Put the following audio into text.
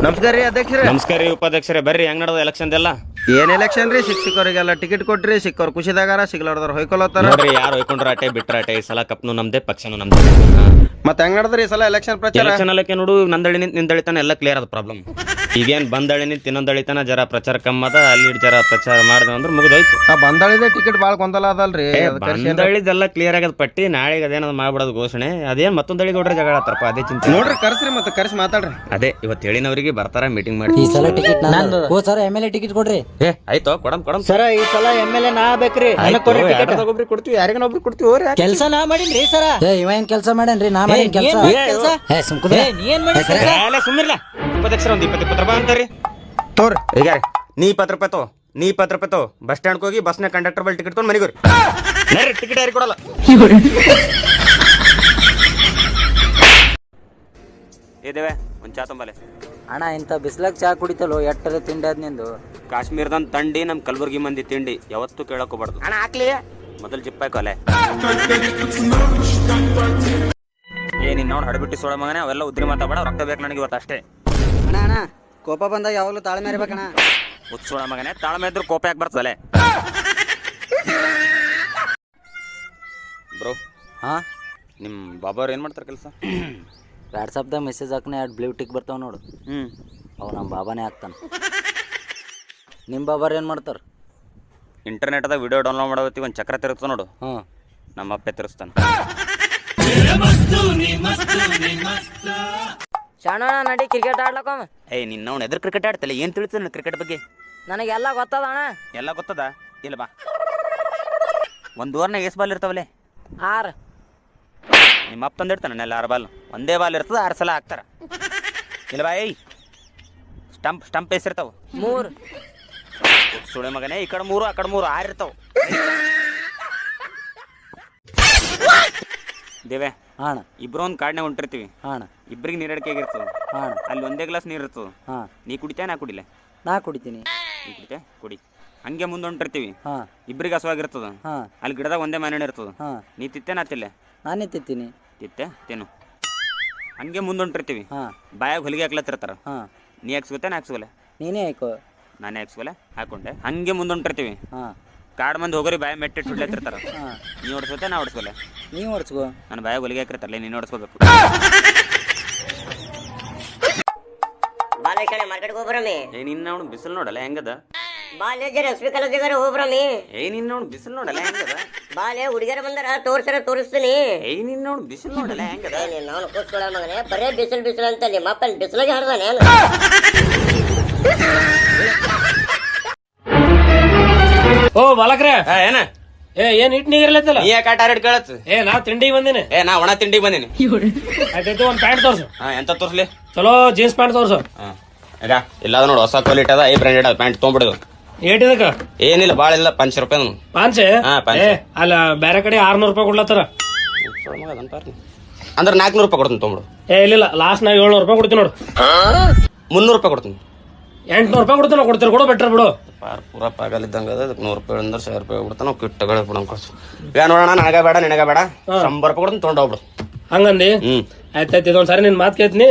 ನಮಸ್ಕಾರ ರೀ ಅಧ್ಯಕ್ಷರೇ. ನಮಸ್ಕಾರ ರೀ ಉಪಾಧ್ಯಕ್ಷರೇ. ಬರ್ರಿ, ಹೆಂಗ್ ನಡೆದ ಎಲೆಕ್ಷನ್ ಎಲ್ಲ? ಏನ್ ಎಲೆಕ್ಷನ್ ರೀ? ಶಿಕ್ಷಕರಿಗೆಲ್ಲ ಟಿಕೆಟ್ ಕೊಟ್ರಿ, ಸಿಕ್ಕವ್ರು ಖುಷಿದಾಗಾರ, ಸಿಗ್ಲಾರ್ದವ್ರು ಹೊಯ್ಕೊಳತ್ತಾರ. ನೋಡ್ರಿ, ಯಾರು ಹೊಯ್ಕೊಂಡ್ರ ಅಟೆ ಬಿಟ್ರ ಅಟೆ. ಈ ಸಲ ಕಪ್ನು ನಮ್ದೆ, ಪಕ್ಷನು ನಮ್ದೆ. ಮತ್ತೆ ಹೆಂಗ್ ನಡೆದ್ರಿ ಈ ಸಲ ಎಲೆಕ್ಷನ್ ಪ್ರಚಾರ? ಎಲೆಕ್ಷನ್ ಅಲ್ಲಕ್ಕೆ ನೋಡು, ನಂದಳಿ ನಿಂತ ನಿಂದಳಿತಾನ ಎಲ್ಲ ಕ್ಲಿಯರ್ ಅದ ಪ್ರಾಬ್ಲಮ್. ಈಗೇನ್ ಬಂದಳಿ ನಿಂತ ಇನ್ನೊಂದಳಿತಾನ ಜರ ಪ್ರಚಾರ ಕಮ್ಮದ, ಅಲ್ಲಿ ಜರ ಪ್ರಚಾರ ಮಾಡಿದ ಅಂದ್ರೆ ಮುಗಿದೋಯ್ತು. ಬಂದಳಿದೆ ಟಿಕೆಟ್ ಬಾಳ ಗೊಂದಲ ಅದಲ್ರಿ. ಬಂದಳಿದೆಲ್ಲ ಕ್ಲಿಯರ್ ಆಗದ ಪಟ್ಟಿ, ನಾಳೆಗೆ ಅದೇನದ ಮಾಡ್ಬಿಡೋದು ಘೋಷಣೆ. ಅದೇನ್ ಮತ್ತೊಂದಳಿ ಗೌಡ್ರೆ ಜಗಳ ಆತಾರಪ್ಪ, ಅದೇ ಚಿಂತೆ. ನೋಡ್ರಿ ಕರ್ಸ್ರಿ, ಮತ್ತೆ ಕರ್ಸಿ ಮಾತಾಡ್ರಿ. ಅದೇ ಇವತ್ತು ಹೇಳಿನವ್ರಿಗೆ ಬರ್ತಾರ, ಮೀಟಿಂಗ್ ಮಾಡಿ. ಈ ಸಲ ಟಿಕೆಟ್ ಸರ್ MLA ಟಿಕೆಟ್ ಕೊಡ್ರಿ. ಆಯ್ತು, ಕೊಡಮ್ ಸರ ಈ ಸಲ MLA ನಾ ಬೇಕ್ರಿ. ಒಬ್ರಿಗೆ ಕೊಡ್ತೀವಿ, ಯಾರಿಗನೊಬ್ರಿಗೆ ಕೊಡ್ತೀವಿ. ಕೆಲಸ ನಾ ಮಾಡೀನ್ರಿ ಸರ. ಇವ ಏನ್ ಕೆಲಸ ಮಾಡೇನ್ರಿ? ನಾ ಮಾಡೀನಿ ಕೆಲಸ. ಸುಮ್ಮಿರ್ಲ ಉಪಾಧ್ಯಕ್ಷರ ಒಂದ್ 20 ರೂಪಾಯಿ ಅಂತಾರಿ. ತೋರಿ ಈಗ ನೀ 20 ರೂಪಾಯಿ ನೀ 20 ರೂಪಾಯಿ ಬಸ್ ಸ್ಟ್ಯಾಂಡ್ ಹೋಗಿ ಬಸ್ನ ಕಂಡಕ್ಟರ್ ಬಲ್ ಟಿಕೆಟ್ ತೊಗೊಂಡು ಮನೆಗೋರಿ. ಟಿಕೆಟ್ ಯಾರಿಗೆ ಕೊಡಲ್ಲ. ಇದೇವೆ ಒಂದ್ ಚಾ ತಂಬಲೆ. ಅಣ್ಣ ಇಂತ ಬಿಸ್ಲಾಗ ಚಾ ಕುಡಿತಲ್ಲೋ, ಎಟ್ಟರೆ ತಿಂಡಿ ಅದ್ ನಿಂದು. ಕಾಶ್ಮೀರದಂತ ತಂಡಿ ನಮ್ ಕಲಬುರ್ಗಿ ಮಂದಿ ತಿಂಡಿ ಯಾವತ್ತೂ ಕೇಳಕೋಬಾರ್ದು. ಅಣ್ಣ ಹಾಕ್ಲಿ ಮೊದಲು ಜಿಪ್ಪಾಯ್ಕೊ ಅಲೆ. ನಿನ್ನ ನೋಡಿ ಹಡಬಿಟ್ಟು ಸೋಡ ಮಗನೇ, ಅವೆಲ್ಲ ಉದ್ರಿ ಮಾತಾಡ. ರೊಕ್ಕ ಬೇಕು ನನಗೆ ಇವತ್ತು ಅಷ್ಟೇ. ಅಣ್ಣ ಕೋಪ ಬಂದಾಗ ಯಾವಾಗಲೂ ತಾಳ್ಮೆ ಇರ್ಬೇಕಣ್ಣ. ಉತ್ಸೋಡ ಮಗನೇ, ತಾಳ್ಮೆ ಇದ್ರು ಕೋಪ ಯಾಕೆ ಬರ್ತದಲೆ ಬ್ರೋ? ಹಾ, ನಿಮ್ಮ ಬಾಬಾವ್ರು ಏನು ಮಾಡ್ತಾರೆ ಕೆಲಸ? ವಾಟ್ಸಪ್ದಾಗ ಮೆಸೇಜ್ ಹಾಕ್ನೆ 2 ಬ್ಲೂ ಟಿಕ್ ಬರ್ತಾವ ನೋಡು. ಅವು ನಮ್ಮ ಬಾಬಾನೇ ಹಾಕ್ತಾನ. ನಿಮ್ಮ ಬಾಬಾರು ಏನು ಮಾಡ್ತಾರೆ? ಇಂಟರ್ನೆಟ್ದಾಗ ವಿಡಿಯೋ ಡೌನ್ಲೋಡ್ ಮಾಡೋತ್ತಿ ಒಂದು ಚಕ್ರ ತಿರುಗ್ತಾವ ನೋಡು. ನಮ್ಮ ಅಪ್ಪೆ ತಿರುಗಿಸ್ತಾನೆ. ಶಾಣೋಣ ನಡಿ ಕ್ರಿಕೆಟ್ ಆಡ್ಲಕ್ಕ. ನಿನ್ನ ಎದುರು ಕ್ರಿಕೆಟ್ ಆಡ್ತಿಲ್ಲ, ಏನು ತಿಳಿತ ಕ್ರಿಕೆಟ್ ಬಗ್ಗೆ? ನನಗೆಲ್ಲ ಗೊತ್ತದ ಅಣ್ಣ. ಎಲ್ಲ ಗೊತ್ತದ? ಇಲ್ಲ ಬಾ, ಒಂದು ಓವರ್ನಾಗ ಎಷ್ಟು ಬಾಲ್ ಇರ್ತಾವಲ್ಲೇ? 6. ನಿಮ್ಮ ಅಪ್ಪ ತಂದಿರ್ತಾನೆ ಎಲ್ಲ 6 ಬಾಲ್. ಒಂದೇ ಬಾಲ್ ಇರ್ತದೆ, 6 ಸಲ ಹಾಕ್ತಾರ. ಇಲ್ಲ ಬಾ, ಸ್ಟಂಪ್ ಎಷ್ಟಿರ್ತಾವ? 3. ಸುಳೆ ಮಗನೇ, ಈ ಕಡೆ 3 ಆ ಕಡೆ 3, 6 ಇರ್ತಾವ. ದೇವೆ ಹಾಂ, ಇಬ್ರು ಒಂದು ಕಾಡ್ನಾಗ ಹೊಂಟಿರ್ತೀವಿ. ಇಬ್ರಿಗೆ ನೀರಡಿಕೆ ಆಗಿರ್ತದೆ. ಅಲ್ಲಿ ಒಂದೇ ಗ್ಲಾಸ್ ನೀರು ಇರ್ತದೆ. ನೀ ಕುಡಿತೇ, ನಾ ಕುಡಿಲೆ? ನಾ ಕುಡಿತೀನಿ. ನೀ ಕುಡಿತೆ, ಕುಡಿ. ಹಂಗೆ ಮುಂದೆ ಹೊಂಟಿರ್ತೀವಿ. ಇಬ್ರಿಗೆ ಹಸುವಾಗಿರ್ತದ. ಅಲ್ಲಿ ಗಿಡದಾಗ ಒಂದೇ ಮಾನಣ್ಣ ಇರ್ತದ. ನೀ ತಿತ್ತೆ, ನಾ ತಿಲ್ಲೆ? ನಾನೇ ತಿಂತೀನಿ. ತಿತ್ತೆ, ತಿನ್ನು. ಹಂಗೆ ಮುಂದೆ ಹೊಂಟಿರ್ತೀವಿ. ಬಾಯಾಗ ಹೊಲಿಗೆ ಹಾಕ್ಲತ್ತಿರ್ತಾರ. ನೀ ಹಾಕ್ಸ್ಕೊತೆ, ನಾ ಹಾಕ್ಸ್ಕೊಲೆ? ನೀನೇ ಹಾಕೋ. ನಾನೇ ಹಾಕ್ಸ್ಕೊಲೆ? ಹಾಕೊಂಡೆ. ಹಂಗೆ ಮುಂದೆ ಹೊಂಟಿರ್ತೀವಿ. ಕಾಡು ಮಂದಿ ಹೋಗೋರಿ ಬಾಯ ಮೆಟ್ಟಿಟ್ಟು ಬಿಡ್ಲತ್ತಿರ್ತಾರ. ನೀ ಓಡಿಸ್ಕೊತೆ, ನಾ ಓಡಿಸ್ಕೊಲೆ? ನೀ ಓಡಿಸ್ಕೋ. ನನ್ನ ಬಾಯಾಗ ಹೊಲಿಗೆ ಹಾಕಿರ್ತಾರಲ್ಲ, ನೀನು ಓಡಿಸ್ಕೋಬೇಕು. ಮಾರ್ಕೆಟ್ಗೆ ಹೋಗ್ಬರಮಿ. ನಿನ್ನ ಅವ್ನು ಬಿಸಿಲು ನೋಡಲ್ಲ ಹೆಂಗದ? ಬಾಲ್ಯ ಜರ ಹಸ್ಬಿಕಲ್ಲ ಜಗರ ಹೋಗ್ಬರಮಿ. ನಿನ್ನ ಅವ್ನು ಬಿಸಿಲು ನೋಡಲ್ಲ ಹೆಂಗದ? ಬಾಲ್ಯ ಹುಡುಗಿಯರ ಬಂದಾರ, ತೋರಿಸ್ತೀನಿ. ನಿನ್ನ ಅವ್ನು ಬಿಸಿಲು ನೋಡಲ್ಲ ಹೆಂಗದ? ನಾನು ಕೂತ್ಕೊಳ ಮಗನೇ, ಬರೇ ಬಿಸಿಲು ಅಂತ ನಿಮ್ಮ ಅಪ್ಪ ಬಿಸಿಲಾಗೆ ಹಾಡ್ದಾನೆ. ಓ ಬಾಲಕ್ರೆ, ಏನ ಏನ್ ಇಟ್ ನೀಗಿರ್ಲತ್ತಲ್ಲ? ನೀ ಯಾಕೆ ಆಟ ಕೇಳತ್? ನಾ ತಿಂಡಿಗೆ ಬಂದಿನಿ. ನಾ ಒಣ ತಿಂಡಿಗೆ ಬಂದಿನಿ. ಆಯ್ತಾಯ್ತು, ಒಂದ್ ಪ್ಯಾಂಟ್ ತೋರ್ಸು. ಎಂತ ತೋರ್ಸ್ಲಿ? ಚಲೋ ಜೀನ್ಸ್ ಪ್ಯಾಂಟ್ ತೋರ್ಸು. ಈಗ ಇಲ್ಲ ನೋಡು, ಹೊಸ ಕ್ವಾಲಿಟಿ ಅದ, ಬ್ರಾಂಡೆಡ್ ಅದ ಪ್ಯಾಂಟ್ ತೊಗೊಂಡ್ಬಿಡುದು. ಏಟಿದಕ್ಕ? ಏನಿಲ್ಲ, ಬಾಳ ಇಲ್ಲ, 500 ರೂಪಾಯಿ. ಪಾಂಚೆ? ಅಲ್ಲ, ಬೇರೆ ಕಡೆ 600 ರೂಪಾಯಿ ಕೊಡ್ಲತ್ತಾರ. ಅಂದ್ರೆ 400 ರೂಪಾಯಿ ಕೊಡ್ತೀನಿ ತೊಗೊಂಬಿಡು. ಇಲ್ಲ, ಲಾಸ್ಟ್ ನಾ 700 ರೂಪಾಯಿ ಕೊಡ್ತೀನಿ ನೋಡು. 300 ರೂಪಾಯಿ ಕೊಡ್ತೀನಿ. 800 ರೂಪಾಯಿ ಕೊಡ್ತೀನಿ. ಕೊಡ್ತೀರಿ, ಕೊಡು, ಬೆಟ್ರ್ ಬಿಡು. ಪೂರ ಪಾಗಲ್ ಇದ್ದಂಗ ಅದ. 100 ರೂಪಾಯಿ ಅಂದ್ರೆ 1000 ರೂಪಾಯಿ ಬಿಡ್ತಾನ. ಕಿಟ್ ತಗೊಳ್ಳಿ ಬಿಡಮ್ ಕಳ್ಸು. ಈಗ ನೋಡೋಣ, ನನಗ ಬೇಡ ನಿನಗ ಬೇಡ, 100 ರೂಪಾಯಿ ಕೊಡ್ತೀನಿ, ತೊಗೊಂಡೋಗ್ಬಿಡು. ಹಂಗಂದಿ? ಆಯ್ತಾಯ್ತು, ಇದೊಂದ್ ಸಾರಿ ನಿನ್ ಮಾತು ಕೇಳ್ತೀನಿ.